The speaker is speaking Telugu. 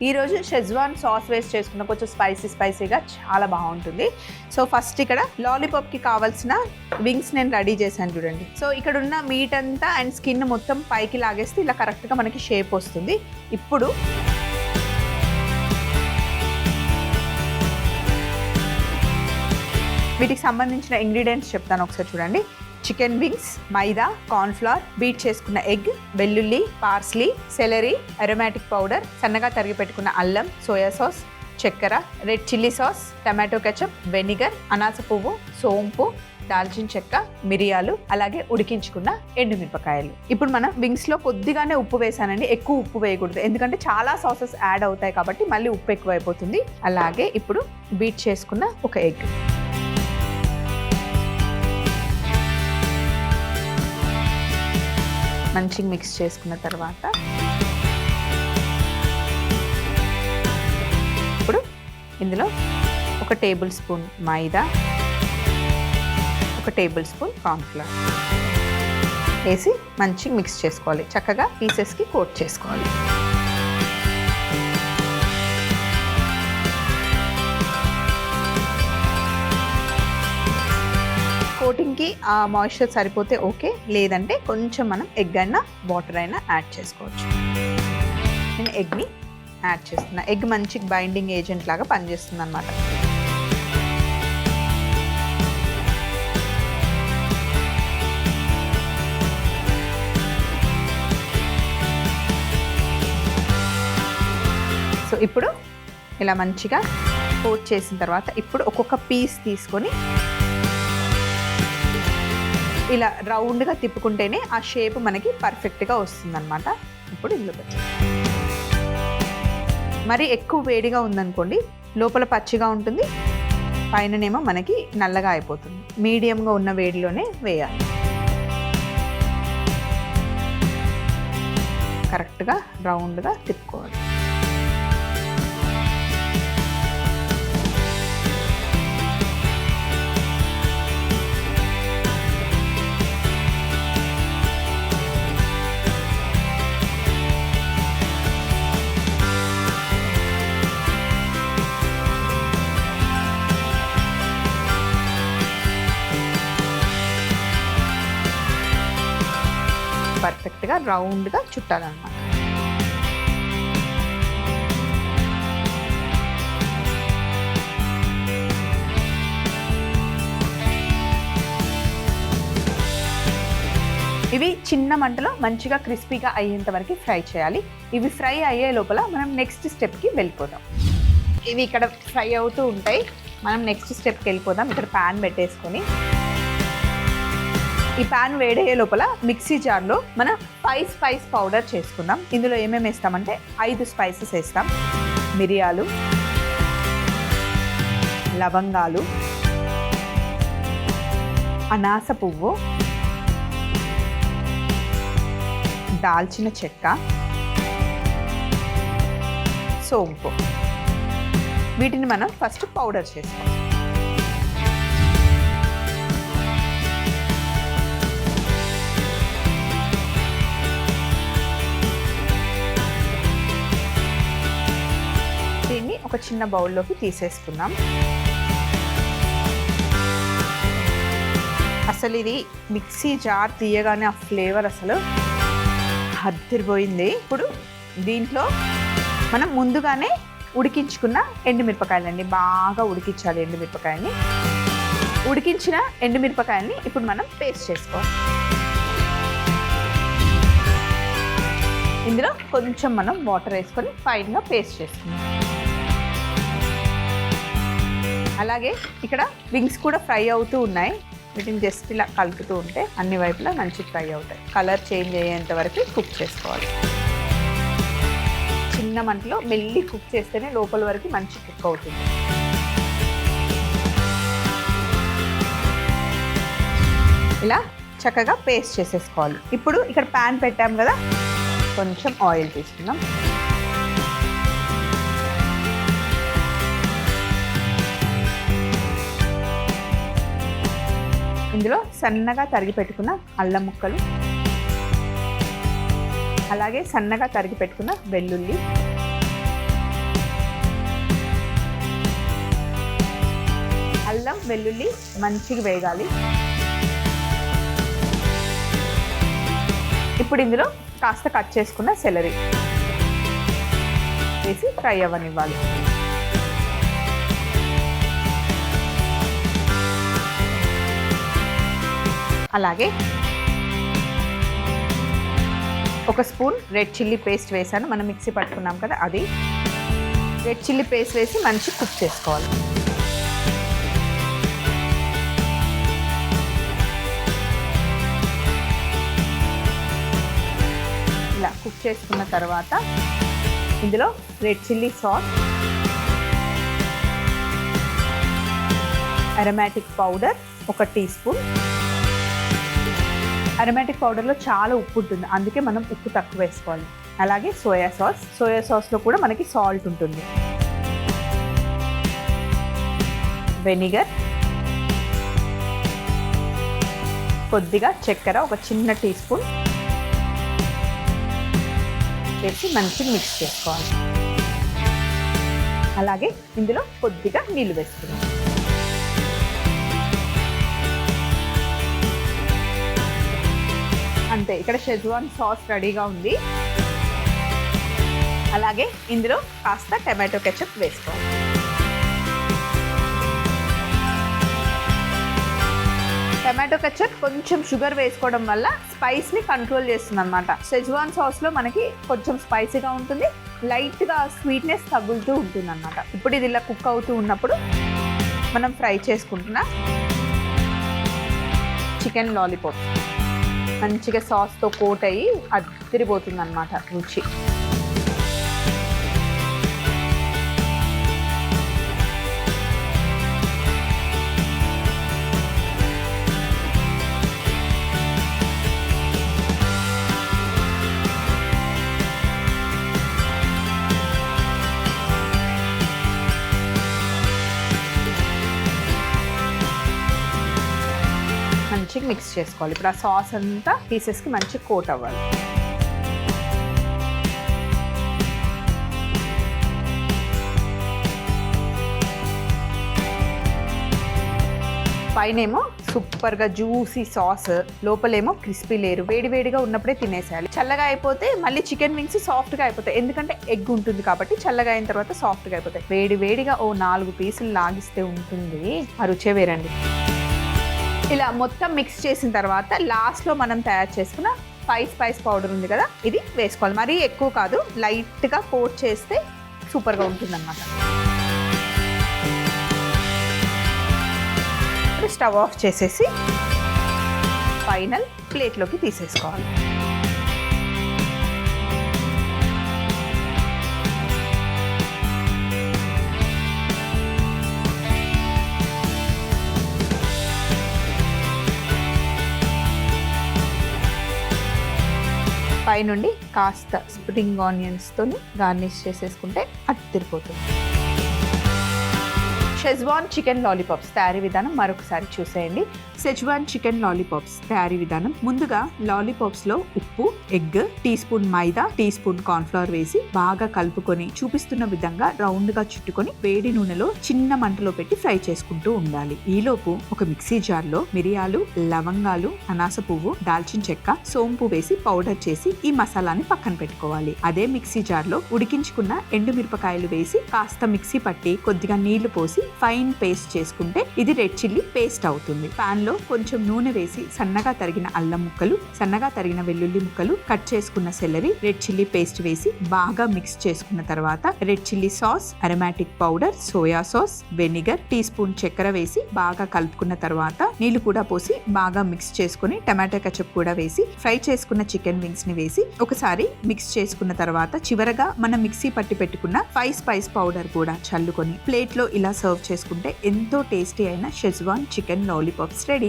ఈరోజు షెజ్వాన్ సాస్ వేస్ట్ చేసుకున్న కొంచెం స్పైసీగా చాలా బాగుంటుంది. సో ఫస్ట్ ఇక్కడ లాలీపాప్కి కావాల్సిన వింగ్స్ నేను రెడీ చేశాను చూడండి. సో ఇక్కడ ఉన్న మీట్ అంతా అండ్ స్కిన్ మొత్తం పైకి లాగేస్తే ఇలా కరెక్ట్గా మనకి షేప్ వస్తుంది. ఇప్పుడు వీటికి సంబంధించిన ఇంగ్రీడియంట్స్ చెప్తాను, ఒకసారి చూడండి. చికెన్ వింగ్స్, మైదా, కార్న్ఫ్లవర్, బీట్ చేసుకున్న ఎగ్, వెల్లుల్లి, పార్స్లీ, సెలరీ, అరోమాటిక్ పౌడర్, సన్నగా తరిగి పెట్టుకున్న అల్లం, సోయా సాస్, చక్కెర, red chilli sauce, tomato ketchup, vinegar, అనాస పువ్వు, సోంపు, దాల్చిన చెక్క, మిరియాలు, అలాగే ఉడికించుకున్న ఎండుమిరపకాయలు. ఇప్పుడు మనం వింగ్స్లో కొద్దిగానే ఉప్పు వేసానండి, ఎక్కువ ఉప్పు వేయకూడదు ఎందుకంటే చాలా సాసెస్ యాడ్ అవుతాయి కాబట్టి మళ్ళీ ఉప్పు ఎక్కువ అయిపోతుంది. అలాగే ఇప్పుడు బీట్ చేసుకున్న ఒక ఎగ్, మంచిగా మిక్స్ చేసుకున్న తర్వాత ఇప్పుడు ఇందులో 1 టేబుల్ స్పూన్ మైదా, 1 టేబుల్ స్పూన్ కార్న్ఫ్లవర్ వేసి మంచిగా మిక్స్ చేసుకోవాలి. చక్కగా పీసెస్కి కోట్ చేసుకోవాలి. కోటింగ్కి ఆ మాయిశ్చర్ సరిపోతే ఓకే, లేదంటే కొంచెం మనం ఎగ్ అయినా వాటర్ అయినా యాడ్ చేసుకోవచ్చు. నేను ఎగ్ని యాడ్ చేస్తున్నా. ఎగ్ మంచి బైండింగ్ ఏజెంట్ లాగా పనిచేస్తుంది అన్నమాట. సో ఇప్పుడు ఇలా మంచిగా కోట్ చేసిన తర్వాత ఇప్పుడు ఒక్కొక్క పీస్ తీసుకొని ఇలా రౌండ్గా తిప్పుకుంటేనే ఆ షేప్ మనకి పర్ఫెక్ట్గా వస్తుందన్నమాట. ఇప్పుడు ఇందులో పెట్టి మరి ఎక్కువ వేడిగా ఉందనుకోండి, లోపల పచ్చిగా ఉంటుంది, పైననేమో మనకి నల్లగా అయిపోతుంది. మీడియంగా ఉన్న వేడిలోనే వేయాలి. కరెక్ట్గా రౌండ్గా తిప్పుకోవాలి. పర్ఫెక్ట్గా రౌండ్గా చుట్టాలన్నమాట. ఇవి చిన్న మంటలో మంచిగా క్రిస్పీగా అయ్యేంత వరకు ఫ్రై చేయాలి. ఇవి ఫ్రై అయ్యే లోపల మనం నెక్స్ట్ స్టెప్కి వెళ్ళిపోదాం. ఇవి ఇక్కడ ఫ్రై అవుతూ ఉంటాయి, మనం నెక్స్ట్ స్టెప్కి వెళ్ళిపోదాం. ఇక్కడ ప్యాన్ పెట్టేసుకొని ఈ ప్యాన్ వేడయ్యే లోపల మిక్సీ జార్లో మనం 5 స్పైస్ పౌడర్ చేసుకుందాం. ఇందులో ఏమేమి వేస్తామంటే 5 స్పైసెస్ వేస్తాం. మిరియాలు, లవంగాలు, అనాస పువ్వు, దాల్చిన చెక్క, సోంపు. వీటిని మనం ఫస్ట్ పౌడర్ చేసుకోవాలి. దీన్ని ఒక చిన్న బౌల్లోకి తీసేసుకుందాం. అసలు ఇది మిక్సీ జార్ తీయగానే ఆ ఫ్లేవర్ అసలు అదిరిపోయింది. ఇప్పుడు దీంట్లో మనం ముందుగానే ఉడికించుకున్న ఎండుమిరపకాయలండి, బాగా ఉడికించాలి ఎండుమిరపకాయని. ఉడికించిన ఎండుమిరపకాయల్ని ఇప్పుడు మనం పేస్ట్ చేసుకోవాలి. ఇందులో కొంచెం మనం వాటర్ వేసుకొని ఫైన్గా పేస్ట్ చేసుకుందాం. అలాగే ఇక్కడ వింగ్స్ కూడా ఫ్రై అవుతూ ఉన్నాయి. వీటిని జస్ట్ ఇలా కలుపుతూ ఉంటే అన్ని వైపులా మంచి ఫ్రై అవుతాయి. కలర్ చేంజ్ అయ్యేంత వరకు కుక్ చేసుకోవాలి. చిన్న మంటలో మెల్లి కుక్ చేస్తేనే లోపల వరకు మంచి కుక్ అవుతుంది. ఇలా చక్కగా పేస్ట్ చేసేసుకోవాలి. ఇప్పుడు ఇక్కడ ప్యాన్ పెట్టాం కదా, కొంచెం ఆయిల్ తీసుకుందాం. ఇందులో సన్నగా తరిగి పెట్టుకున్న అల్లం ముక్కలు, అలాగే సన్నగా తరిగి పెట్టుకున్న వెల్లుల్లి, అల్లం వెల్లుల్లి మంచిగా వేగాలి. ఇప్పుడు ఇందులో కాస్త కట్ చేసుకున్న సెలరీ వేసి ఫ్రై అవ్వనివ్వాలి. అలాగే ఒక స్పూన్ రెడ్ చిల్లీ పేస్ట్ వేసాను. మనం మిక్సీ పట్టుకున్నాం కదా, అది రెడ్ చిల్లీ పేస్ట్ వేసి మంచి కుక్ చేసుకోవాలి. ఇలా కుక్ చేసుకున్న తర్వాత ఇందులో red chilli sauce, aromatic powder 1 teaspoon. Aromatic పౌడర్లో చాలా ఉప్పు ఉంటుంది, అందుకే మనం ఉప్పు తక్కువ వేసుకోవాలి. అలాగే సోయా సాస్లో కూడా మనకి సాల్ట్ ఉంటుంది. వెనిగర్, కొద్దిగా చక్కెర 1 చిన్న టీ స్పూన్ వేసి మంచిగా మిక్స్ చేసుకోవాలి. అలాగే ఇందులో కొద్దిగా నీళ్ళు వేసుకున్నాం. అంతే, ఇక్కడ షెజ్వాన్ సాస్ రెడీగా ఉంది. అలాగే ఇందులో కాస్త టమాటో కెచప్ వేసుకోవాలి. టమాటో కెచప్ కొంచెం షుగర్ వేసుకోవడం వల్ల స్పైస్ని కంట్రోల్ చేస్తుంది అనమాట. షెజ్వాన్ సాస్లో మనకి కొంచెం స్పైసీగా ఉంటుంది, లైట్గా స్వీట్నెస్ తగులుతూ ఉంటుంది అనమాట. ఇప్పుడు ఇది ఇలా కుక్ అవుతూ ఉన్నప్పుడు మనం ఫ్రై చేసుకుంటున్న చికెన్ లాలీపాప్ మంచిగా సాస్తో కోట్ అయ్యి అదిరిపోతుంది అన్నమాట రుచి. మంచిగా మిక్స్ చేసుకోవాలి. ఇప్పుడు ఆ సాస్ అంతా పీసెస్కి మంచిగా కోట్ అవ్వాలి. పైనేమో సూపర్గా జ్యూసీ సాస్, లోపలేమో క్రిస్పీ లేరు. వేడివేడిగా ఉన్నప్పుడే తినేసేయాలి. చల్లగా అయిపోతే మళ్ళీ చికెన్ వింగ్స్ సాఫ్ట్గా అయిపోతాయి, ఎందుకంటే ఎగ్ ఉంటుంది కాబట్టి. చల్లగా అయిన తర్వాత సాఫ్ట్గా అయిపోతాయి. వేడివేడిగా 4 పీసులు లాగిస్తే ఉంటుంది, ఆ రుచే వేరండి. ఇలా మొత్తం మిక్స్ చేసిన తర్వాత లాస్ట్లో మనం తయారు చేసుకున్న 5 స్పైస్ పౌడర్ ఉంది కదా, ఇది వేసుకోవాలి. మరీ ఎక్కువ కాదు, లైట్గా కోట్ చేస్తే సూపర్గా ఉంటుంది అన్నమాట. స్టవ్ ఆఫ్ చేసేసి ఫైనల్ ప్లేట్లోకి తీసేసుకోవాలి. పైనుండి కాస్త స్ప్రింగ్ ఆనియన్స్తో గార్నిష్ చేసేసుకుంటే అదిరిపోతుంది. షెజ్వాన్ చికెన్ లాలీపాప్స్ తయారీ విధానం మరొకసారి చూసేయండి. షెజ్వాన్ చికెన్ లాలీపాప్స్ తయారీ విధానం: ముందుగా లాలీపాప్స్లో ఉప్పు, ఎగ్, టీ స్పూన్ మైదా, టీ స్పూన్ కార్న్ఫ్లవర్ వేసి బాగా కలుపుకొని చూపిస్తున్న విధంగా రౌండ్గా చుట్టుకొని వేడి నూనెలో చిన్న మంటలో పెట్టి ఫ్రై చేసుకుంటూ ఉండాలి. ఈలోపు ఒక మిక్సీ జార్లో మిరియాలు, లవంగాలు, అనాస పువ్వు, దాల్చిన చెక్క, సోంపు వేసి పౌడర్ చేసి ఈ మసాలాని పక్కన పెట్టుకోవాలి. అదే మిక్సీ జార్లో ఉడికించుకున్న ఎండుమిరపకాయలు వేసి కాస్త మిక్సీ పట్టి కొద్దిగా నీళ్లు పోసి ఫైన్ పేస్ట్ చేసుకుంటే ఇది రెడ్ చిల్లీ పేస్ట్ అవుతుంది. పాన్ లో కొంచెం నూనె వేసి సన్నగా తరిగిన అల్లం ముక్కలు, సన్నగా తరిగిన వెల్లుల్లి ముక్కలు, కట్ చేసుకున్న సెలరీ, రెడ్ చిల్లీ పేస్ట్ వేసి బాగా మిక్స్ చేసుకున్న తర్వాత red chilli sauce, aromatic powder, soya sauce, vinegar, teaspoon చక్కెర వేసి బాగా కలుపుకున్న తర్వాత నీళ్లు కూడా పోసి బాగా మిక్స్ చేసుకుని టమాటో కెచప్ కూడా వేసి ఫ్రై చేసుకున్న చికెన్ వింగ్స్ ని వేసి ఒకసారి మిక్స్ చేసుకున్న తర్వాత చివరగా మనం మిక్సీ పట్టి పెట్టుకున్న 5 స్పైస్ పౌడర్ కూడా చల్లుకొని ప్లేట్ లో ఇలా సర్వ్ చేసుకుంటే ఎంతో టేస్టీ అయిన షెజ్వాన్ చికెన్ లాలీపాప్స్ రెడీ.